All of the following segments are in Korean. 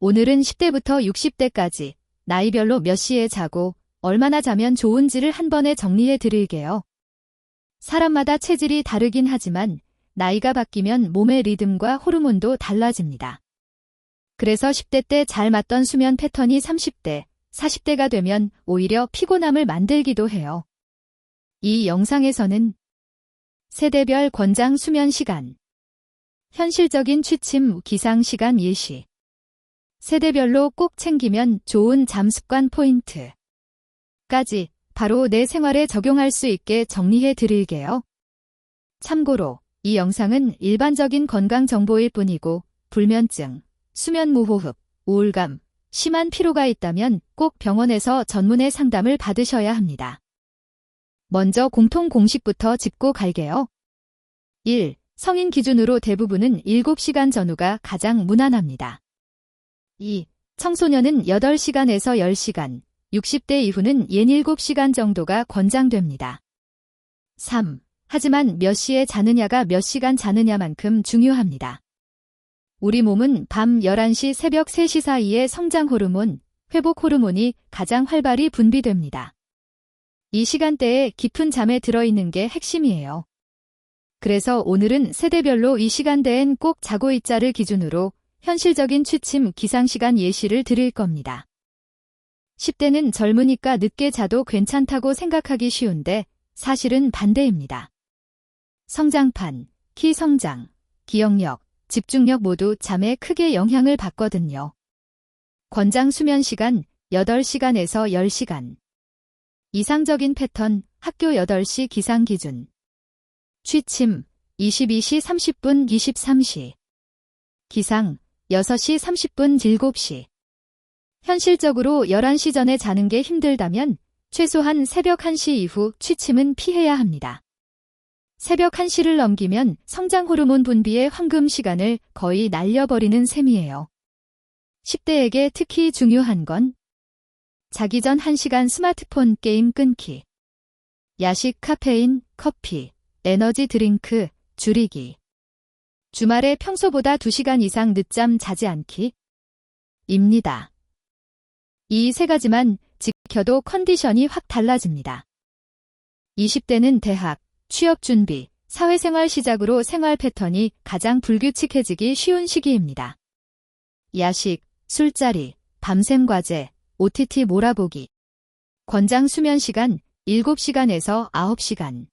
오늘은 10대부터 60대까지 나이별로 몇 시에 자고 얼마나 자면 좋은지를 한 번에 정리해 드릴게요. 사람마다 체질이 다르긴 하지만 나이가 바뀌면 몸의 리듬과 호르몬도 달라집니다. 그래서 10대 때 잘 맞던 수면 패턴이 30대, 40대가 되면 오히려 피곤함을 만들기도 해요. 이 영상에서는 세대별 권장 수면 시간, 현실적인 취침 기상 시간 예시, 세대별로 꼭 챙기면 좋은 잠 습관 포인트까지 바로 내 생활에 적용할 수 있게 정리해 드릴게요. 참고로 이 영상은 일반적인 건강 정보일 뿐이고 불면증, 수면 무호흡, 우울감, 심한 피로가 있다면 꼭 병원에서 전문의 상담을 받으셔야 합니다. 먼저 공통 공식부터 짚고 갈게요. 1. 성인 기준으로 대부분은 7시간 전후가 가장 무난합니다. 2. 청소년은 8시간에서 10시간, 60대 이후는 7시간 정도가 권장됩니다. 3. 하지만 몇 시에 자느냐가 몇 시간 자느냐만큼 중요합니다. 우리 몸은 밤 11시 새벽 3시 사이에 성장 호르몬, 회복 호르몬이 가장 활발히 분비됩니다. 이 시간대에 깊은 잠에 들어있는 게 핵심이에요. 그래서 오늘은 세대별로 이 시간대엔 꼭 자고 있자를 기준으로 현실적인 취침 기상시간 예시를 드릴 겁니다. 10대는 젊으니까 늦게 자도 괜찮다고 생각하기 쉬운데 사실은 반대입니다. 성장판, 키 성장, 기억력, 집중력 모두 잠에 크게 영향을 받거든요. 권장 수면 시간 8시간에서 10시간. 이상적인 패턴 학교 8시 기상 기준. 취침 22시 30분 23시. 기상 6시 30분 7시. 현실적으로 11시 전에 자는 게 힘들다면 최소한 새벽 1시 이후 취침은 피해야 합니다. 새벽 1시를 넘기면 성장 호르몬 분비의 황금 시간을 거의 날려버리는 셈이에요. 10대에게 특히 중요한 건 자기 전 1시간 스마트폰 게임 끊기, 야식 카페인, 커피, 에너지 드링크 줄이기, 주말에 평소보다 2시간 이상 늦잠 자지 않기 입니다. 이 세 가지만 지켜도 컨디션이 확 달라집니다. 20대는 대학, 취업 준비, 사회생활 시작으로 생활 패턴이 가장 불규칙해지기 쉬운 시기입니다. 야식, 술자리, 밤샘 과제, OTT 몰아보기. 권장 수면 시간 7시간에서 9시간.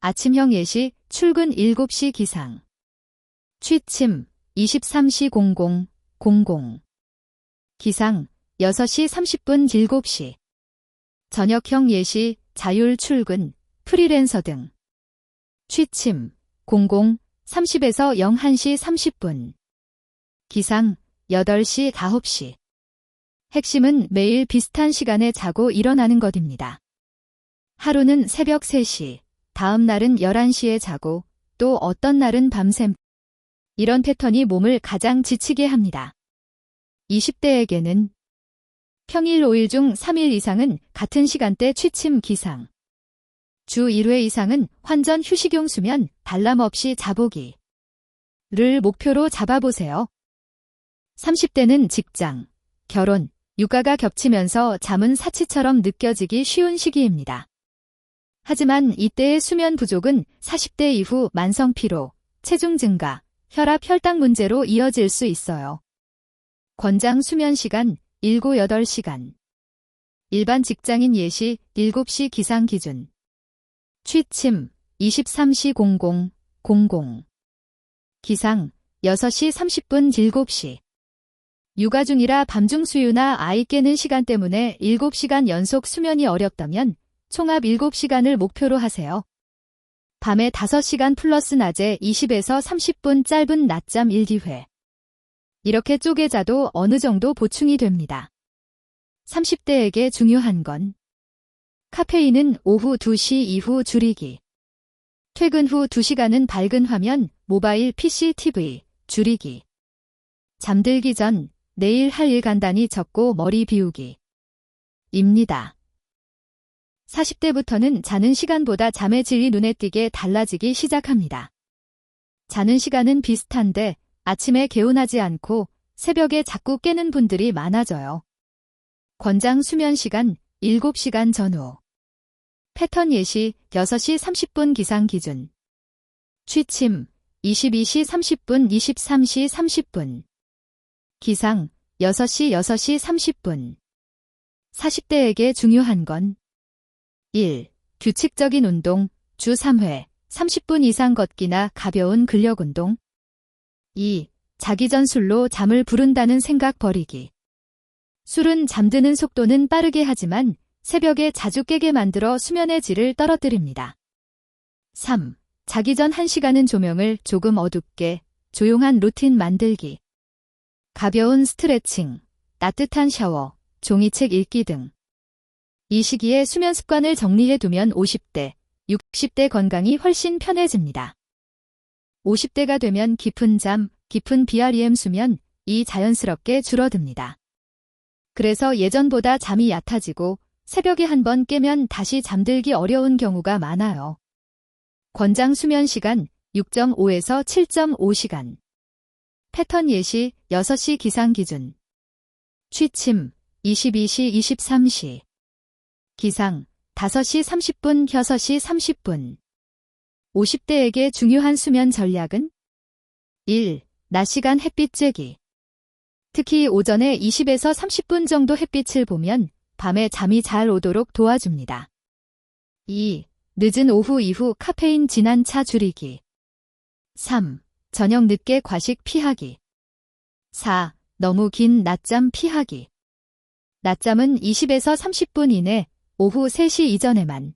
아침형 예시, 출근 7시 기상. 취침 23시 00. 기상 6시 30분 7시. 저녁형 예시, 자율 출근, 프리랜서 등. 취침 30에서 01시 30분. 기상 8시 9시. 핵심은 매일 비슷한 시간에 자고 일어나는 것입니다. 하루는 새벽 3시, 다음 날은 11시에 자고 또 어떤 날은 밤샘. 이런 패턴이 몸을 가장 지치게 합니다. 20대에게는 평일 5일 중 3일 이상은 같은 시간대 취침 기상. 주 1회 이상은 환전 휴식용 수면 달람 없이 자보기를 목표로 잡아보세요. 30대는 직장, 결혼, 육아가 겹치면서 잠은 사치처럼 느껴지기 쉬운 시기입니다. 하지만 이때의 수면 부족은 40대 이후 만성 피로, 체중 증가, 혈압 혈당 문제로 이어질 수 있어요. 권장 수면 시간 7-8시간. 일반 직장인 예시 7시 기상 기준. 취침 23시 00. 기상 6시 30분 7시. 육아 중이라 밤중 수유나 아이 깨는 시간 때문에 7시간 연속 수면이 어렵다면 총합 7시간을 목표로 하세요. 밤에 5시간 플러스 낮에 20에서 30분 짧은 낮잠 1기회. 이렇게 쪼개 자도 어느 정도 보충이 됩니다. 30대에게 중요한 건 카페인은 오후 2시 이후 줄이기. 퇴근 후 2시간은 밝은 화면, 모바일 PC, TV 줄이기. 잠들기 전 내일 할 일 간단히 적고 머리 비우기 입니다. 40대부터는 자는 시간보다 잠의 질이 눈에 띄게 달라지기 시작합니다. 자는 시간은 비슷한데 아침에 개운하지 않고 새벽에 자꾸 깨는 분들이 많아져요. 권장 수면 시간 7시간 전후. 패턴 예시 6시 30분 기상 기준. 취침 22시 30분 23시 30분. 기상 6시 30분. 40대에게 중요한 건 1. 규칙적인 운동 주 3회 30분 이상 걷기나 가벼운 근력 운동. 2. 자기 전 술로 잠을 부른다는 생각 버리기. 술은 잠드는 속도는 빠르게 하지만 새벽에 자주 깨게 만들어 수면의 질을 떨어뜨립니다. 3. 자기 전 1시간은 조명을 조금 어둡게, 조용한 루틴 만들기. 가벼운 스트레칭, 따뜻한 샤워, 종이책 읽기 등. 이 시기에 수면 습관을 정리해두면 50대, 60대 건강이 훨씬 편해집니다. 50대가 되면 깊은 잠, 깊은 BREM 수면이 자연스럽게 줄어듭니다. 그래서 예전보다 잠이 얕아지고 새벽에 한번 깨면 다시 잠들기 어려운 경우가 많아요. 권장 수면 시간 6.5에서 7.5시간. 패턴 예시 6시 기상 기준. 취침 22시 23시. 기상 5시 30분 6시 30분. 50대에게 중요한 수면 전략은 1. 낮 시간 햇빛 쬐기. 특히 오전에 20에서 30분 정도 햇빛을 보면 밤에 잠이 잘 오도록 도와줍니다. 2. 늦은 오후 이후 카페인 진한 차 줄이기. 3. 저녁 늦게 과식 피하기. 4. 너무 긴 낮잠 피하기. 낮잠은 20에서 30분 이내, 오후 3시 이전에만.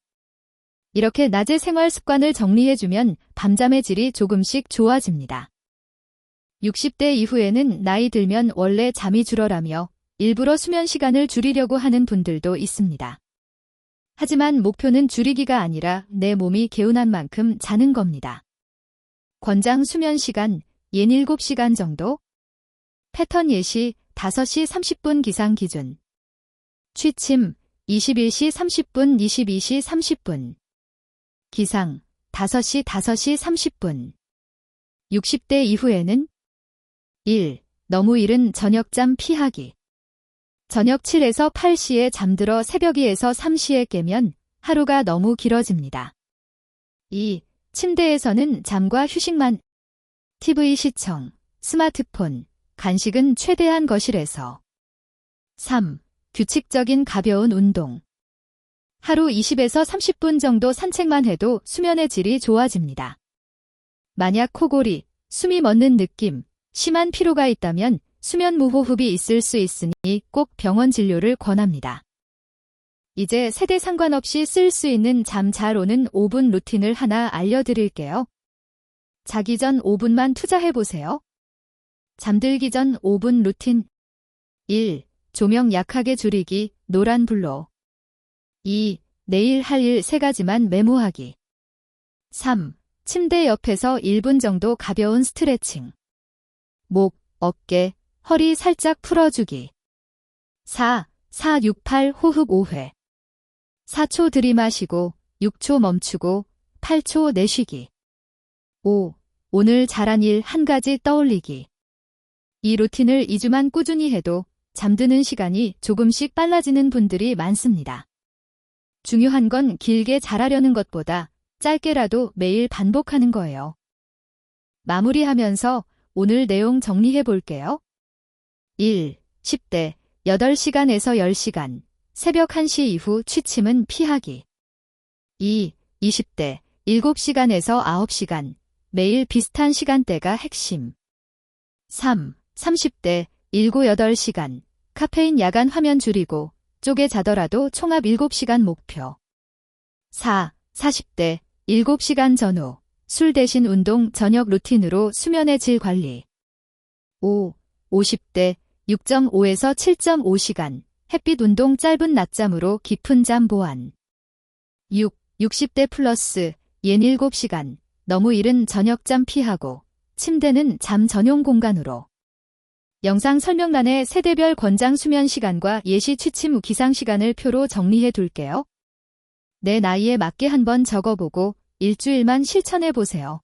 이렇게 낮의 생활 습관을 정리해주면 밤잠의 질이 조금씩 좋아집니다. 60대 이후에는 나이 들면 원래 잠이 줄어라며 일부러 수면 시간을 줄이려고 하는 분들도 있습니다. 하지만 목표는 줄이기가 아니라 내 몸이 개운한 만큼 자는 겁니다. 권장 수면 시간 7시간 정도? 패턴 예시 5시 30분 기상 기준. 취침 21시 30분 22시 30분. 기상 5시 30분. 60대 이후에는 1. 너무 이른 저녁잠 피하기. 저녁 7에서 8시에 잠들어 새벽 2에서 3시에 깨면 하루가 너무 길어집니다. 2. 침대에서는 잠과 휴식만. TV 시청, 스마트폰, 간식은 최대한 거실에서. 3. 규칙적인 가벼운 운동. 하루 20에서 30분 정도 산책만 해도 수면의 질이 좋아집니다. 만약 코골이, 숨이 멎는 느낌, 심한 피로가 있다면 수면 무호흡이 있을 수 있으니 꼭 병원 진료를 권합니다. 이제 세대 상관없이 쓸 수 있는 잠 잘 오는 5분 루틴을 하나 알려드릴게요. 자기 전 5분만 투자해보세요. 잠들기 전 5분 루틴. 1. 조명 약하게 줄이기, 노란 불로. 2. 내일 할 일 3가지만 메모하기. 3. 침대 옆에서 1분 정도 가벼운 스트레칭. 목, 어깨, 허리 살짝 풀어주기. 4. 4-6-8 호흡 5회. 4초 들이마시고 6초 멈추고 8초 내쉬기. 5. 오늘 잘한 일 1가지 떠올리기. 이 루틴을 2주만 꾸준히 해도 잠드는 시간이 조금씩 빨라지는 분들이 많습니다. 중요한 건 길게 잘하려는 것보다 짧게라도 매일 반복하는 거예요. 마무리하면서 오늘 내용 정리해 볼게요. 1. 10대 8시간에서 10시간, 새벽 1시 이후 취침은 피하기. 2. 20대 7시간에서 9시간, 매일 비슷한 시간대가 핵심. 3. 30대 7, 8시간, 카페인 야간 화면 줄이고 쪼개 자더라도 총합 7시간 목표. 4. 40대 7시간 전후, 술 대신 운동 저녁 루틴으로 수면의 질 관리. 5. 50대 6.5에서 7.5시간, 햇빛 운동 짧은 낮잠으로 깊은 잠 보완. 6. 60대 플러스 7시간, 너무 이른 저녁잠 피하고, 침대는 잠 전용 공간으로. 영상 설명란에 세대별 권장 수면 시간과 예시 취침 후 기상 시간을 표로 정리해 둘게요. 내 나이에 맞게 한번 적어보고 일주일만 실천해 보세요.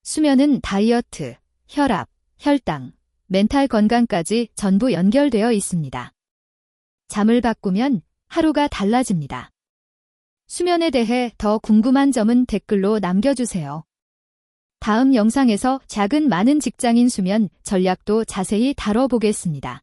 수면은 다이어트, 혈압, 혈당, 멘탈 건강까지 전부 연결되어 있습니다. 잠을 바꾸면 하루가 달라집니다. 수면에 대해 더 궁금한 점은 댓글로 남겨주세요. 다음 영상에서 작은 많은 직장인 수면 전략도 자세히 다뤄보겠습니다.